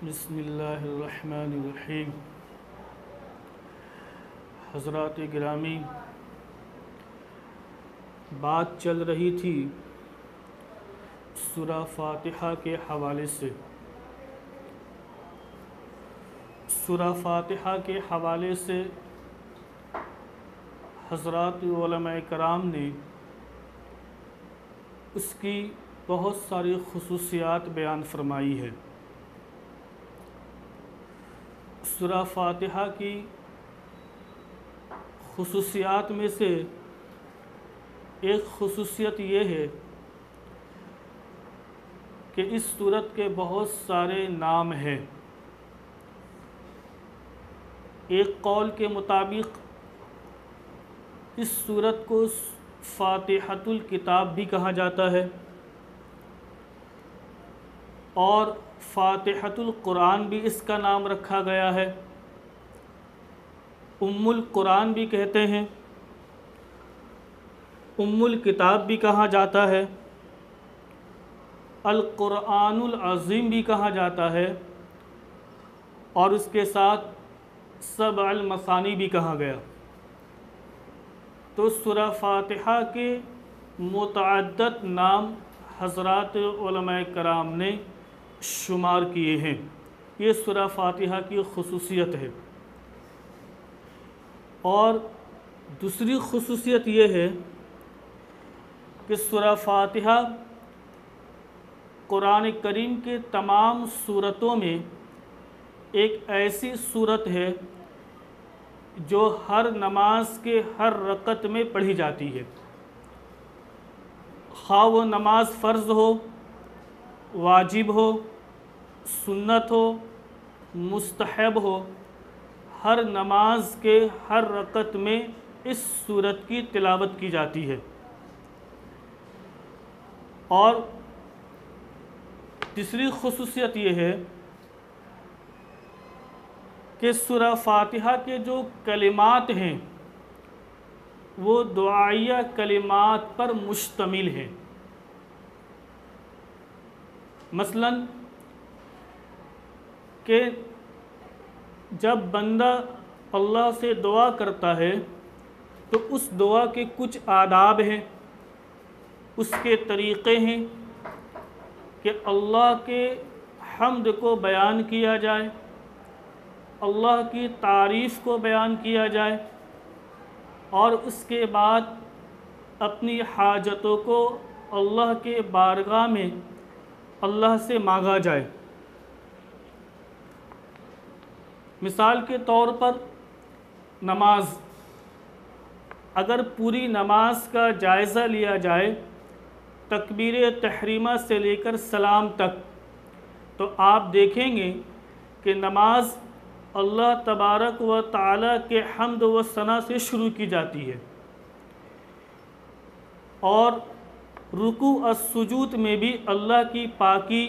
بسم اللہ الرحمن الرحیم۔ حضرات گرامی، بات چل رہی تھی سورہ فاتحہ کے حوالے سے۔ سورہ فاتحہ کے حوالے سے حضرات علماء کرام نے اس کی بہت ساری خصوصیات بیان فرمائی ہے۔ سورہ فاتحہ کی خصوصیات میں سے ایک خصوصیت یہ ہے کہ اس سورت کے بہت سارے نام ہیں۔ ایک قول کے مطابق اس سورت کو فاتحۃ الکتاب بھی کہا جاتا ہے اور فاتحۃ القرآن بھی اس کا نام رکھا گیا ہے۔ ام القرآن بھی کہتے ہیں، ام الکتاب بھی کہا جاتا ہے، القرآن العظیم بھی کہا جاتا ہے اور اس کے ساتھ سبع المثانی بھی کہا گیا۔ تو سورہ فاتحہ کے متعدد نام حضرات علماء کرام نے شمار کیے ہیں۔ یہ سورہ فاتحہ کی خصوصیت ہے۔ اور دوسری خصوصیت یہ ہے کہ سورہ فاتحہ قرآن کریم کے تمام سورتوں میں ایک ایسی سورت ہے جو ہر نماز کے ہر رکعت میں پڑھی جاتی ہے، خواہ وہ نماز فرض ہو، واجب ہو، سنت ہو، مستحب ہو، ہر نماز کے ہر رکعت میں اس سورت کی تلاوت کی جاتی ہے۔ اور تیسری خصوصیت یہ ہے کہ سورہ فاتحہ کے جو کلمات ہیں وہ دعائیہ کلمات پر مشتمل ہیں۔ مثلاً کہ جب بندہ اللہ سے دعا کرتا ہے تو اس دعا کے کچھ آداب ہیں، اس کے طریقے ہیں کہ اللہ کے حمد کو بیان کیا جائے، اللہ کی تعریف کو بیان کیا جائے اور اس کے بعد اپنی حاجتوں کو اللہ کے بارگاہ میں اللہ سے مانگا جائے۔ مثال کے طور پر نماز، اگر پوری نماز کا جائزہ لیا جائے تکبیر تحریمہ سے لے کر سلام تک، تو آپ دیکھیں گے کہ نماز اللہ تبارک و تعالیٰ کے حمد و ثنا سے شروع کی جاتی ہے اور رکوع السجود میں بھی اللہ کی پاکی،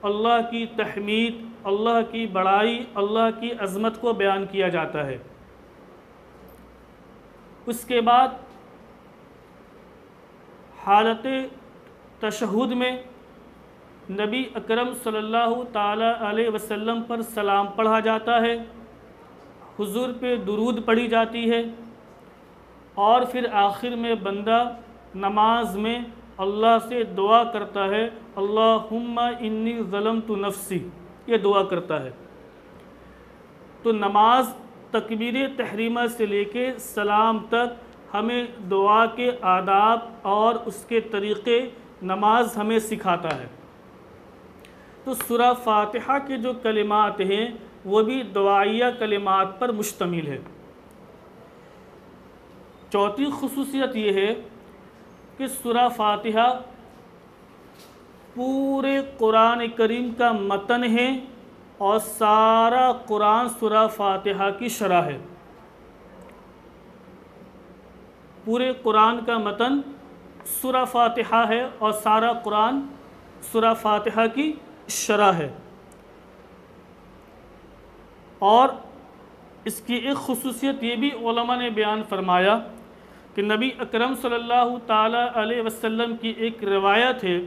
اللہ کی تحمید، اللہ کی بڑائی، اللہ کی عظمت کو بیان کیا جاتا ہے۔ اس کے بعد حالت تشہد میں نبی اکرم صلی اللہ تعالی علیہ وسلم پر سلام پڑھا جاتا ہے، حضور پہ درود پڑھی جاتی ہے اور پھر آخر میں بندہ نماز میں اللہ سے دعا کرتا ہے، اللہم انی ظلمت نفسی، یہ دعا کرتا ہے۔ تو نماز تکبیر تحریمہ سے لے کے سلام تک ہمیں دعا کے آداب اور اس کے طریقے نماز ہمیں سکھاتا ہے۔ تو سورہ فاتحہ کے جو کلمات ہیں وہ بھی دعائیہ کلمات پر مشتمل ہے۔ چوتھی خصوصیت یہ ہے کہ سورہ فاتحہ پورے قرآن کریم کا متن ہے اور سارا قرآن سورہ فاتحہ کی شرح ہے۔ پورے قرآن کا متن سورہ فاتحہ ہے اور سارا قرآن سورہ فاتحہ کی شرح ہے۔ اور اس کی ایک خصوصیت یہ بھی علماء نے بیان فرمایا کہ نبی اکرم صلی اللہ تعالی علیہ وسلم کی ایک روایت ہے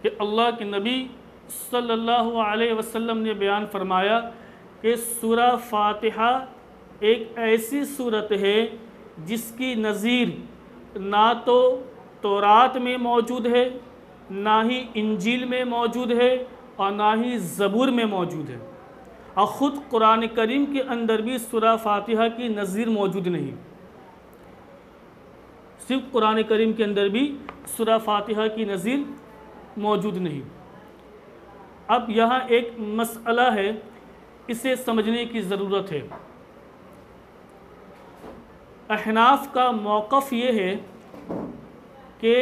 کہ اللہ کے نبی صلی اللہ علیہ وسلم نے بیان فرمایا کہ سورہ فاتحہ ایک ایسی صورت ہے جس کی نظیر نہ تو تورات میں موجود ہے، نہ ہی انجیل میں موجود ہے، اور نہ ہی زبور میں موجود ہے، اور خود قرآن کریم کے اندر بھی سورہ فاتحہ کی نظیر موجود نہیں، صرف قرآن کریم کے اندر بھی سورہ فاتحہ کی نظیر موجود نہیں۔ اب یہاں ایک مسئلہ ہے، اسے سمجھنے کی ضرورت ہے۔ احناف کا موقف یہ ہے کہ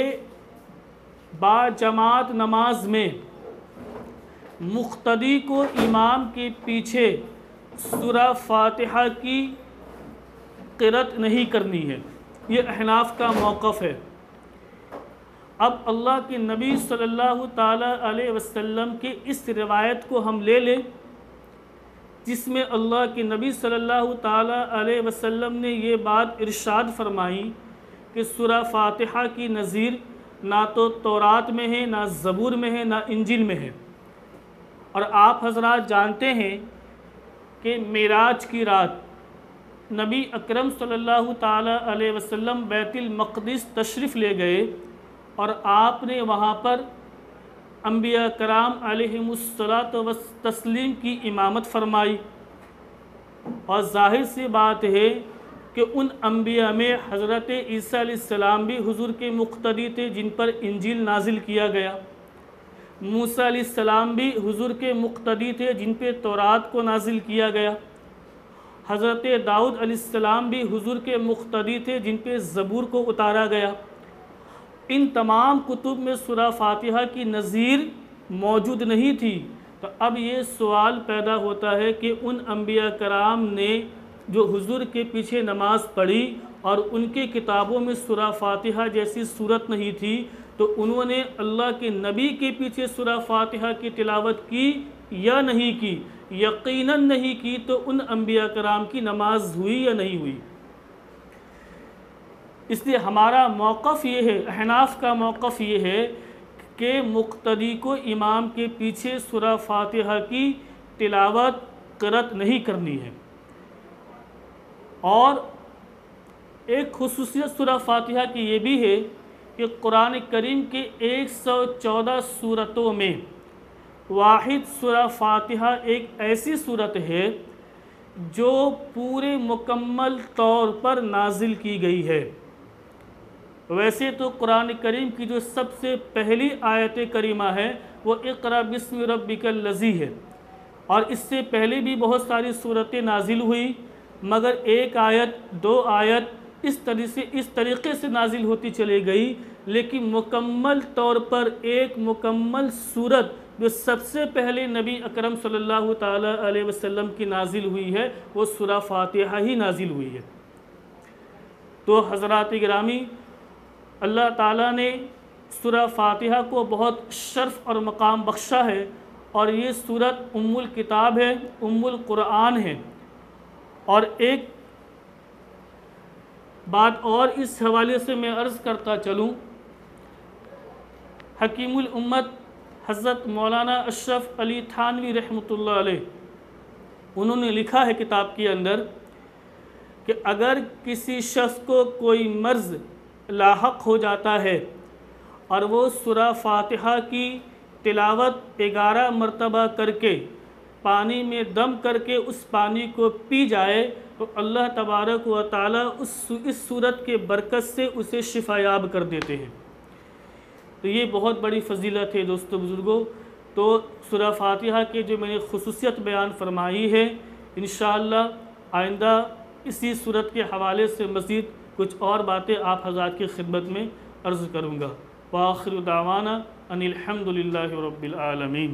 باجماعت نماز میں مقتدی کو امام کے پیچھے سورہ فاتحہ کی قرأت نہیں کرنی ہے، یہ احناف کا موقف ہے۔ اب اللہ کے نبی صلی اللہ تعالیٰ علیہ وسلم کی اس روایت کو ہم لے لیں جس میں اللہ کے نبی صلی اللہ تعالیٰ علیہ وسلم نے یہ بات ارشاد فرمائی کہ سورہ فاتحہ کی نظیر نہ تو تورات میں ہے، نہ زبور میں ہے، نہ انجیل میں ہے۔ اور آپ حضرات جانتے ہیں کہ معراج کی رات نبی اکرم صلی اللہ تعالیٰ علیہ وسلم بیت المقدس تشریف لے گئے، اور آپ نے وہاں پر انبیاء کرام علیہم الصلاۃ والتسلیم کی امامت فرمائی، اور ظاہر سی بات ہے کہ ان انبیاء میں حضرت عیسیٰ علیہ السلام بھی حضور کے مقتدی تھے جن پر انجیل نازل کیا گیا، موسیٰ علیہ السلام بھی حضور کے مقتدی تھے جن پہ تورات کو نازل کیا گیا، حضرت داؤد علیہ السلام بھی حضور کے مقتدی تھے جن پہ زبور کو اتارا گیا۔ ان تمام کتب میں سورہ فاتحہ کی نظیر موجود نہیں تھی، تو اب یہ سوال پیدا ہوتا ہے کہ ان انبیاء کرام نے جو حضور کے پیچھے نماز پڑھی اور ان کے کتابوں میں سورہ فاتحہ جیسی صورت نہیں تھی، تو انہوں نے اللہ کے نبی کے پیچھے سورہ فاتحہ کی تلاوت کی یا نہیں کی؟ یقیناً نہیں کی، تو ان انبیاء کرام کی نماز ہوئی یا نہیں ہوئی؟ اس لیے ہمارا موقف یہ ہے، احناف کا موقف یہ ہے کہ مقتدی کو امام کے پیچھے سورہ فاتحہ کی تلاوت قرأت نہیں کرنی ہے۔ اور ایک خصوصیت سورہ فاتحہ کی یہ بھی ہے کہ قرآن کریم کے 114 سورتوں میں واحد سورہ فاتحہ ایک ایسی سورت ہے جو پورے مکمل طور پر نازل کی گئی ہے۔ ویسے تو قرآن کریم کی جو سب سے پہلی آیت کریمہ ہے وہ اقرأ بسم ربک الذی ہے، اور اس سے پہلے بھی بہت ساری سورتیں نازل ہوئی، مگر ایک آیت، دو آیت اس طریقے سے نازل ہوتی چلی گئی، لیکن مکمل طور پر ایک مکمل سورت جو سب سے پہلے نبی اکرم صلی اللہ تعالیٰ علیہ وسلم کی نازل ہوئی ہے وہ سورہ فاتحہ ہی نازل ہوئی ہے۔ تو حضرات گرامی، اللہ تعالیٰ نے سورہ فاتحہ کو بہت شرف اور مقام بخشا ہے، اور یہ سورت ام الکتاب ہے، ام القرآن ہے۔ اور ایک بات اور اس حوالے سے میں عرض کرتا چلوں، حکیم الامت حضرت مولانا اشرف علی تھانوی رحمۃ اللہ علیہ، انہوں نے لکھا ہے کتاب کے اندر کہ اگر کسی شخص کو کوئی مرض لاحق ہو جاتا ہے اور وہ سورہ فاتحہ کی تلاوت 11 مرتبہ کر کے پانی میں دم کر کے اس پانی کو پی جائے تو اللہ تبارک و تعالیٰ اس سورت کے برکت سے اسے شفا یاب کر دیتے ہیں۔ تو یہ بہت بڑی فضیلت ہے دوستو بزرگوں۔ تو سورہ فاتحہ کے جو میں نے خصوصیت بیان فرمائی ہے، انشاءاللہ آئندہ اسی سورت کے حوالے سے مزید کچھ اور باتیں آپ حضرات کی خدمت میں عرض کروں گا۔ وآخر دعوانا ان الحمد للہ رب العالمین۔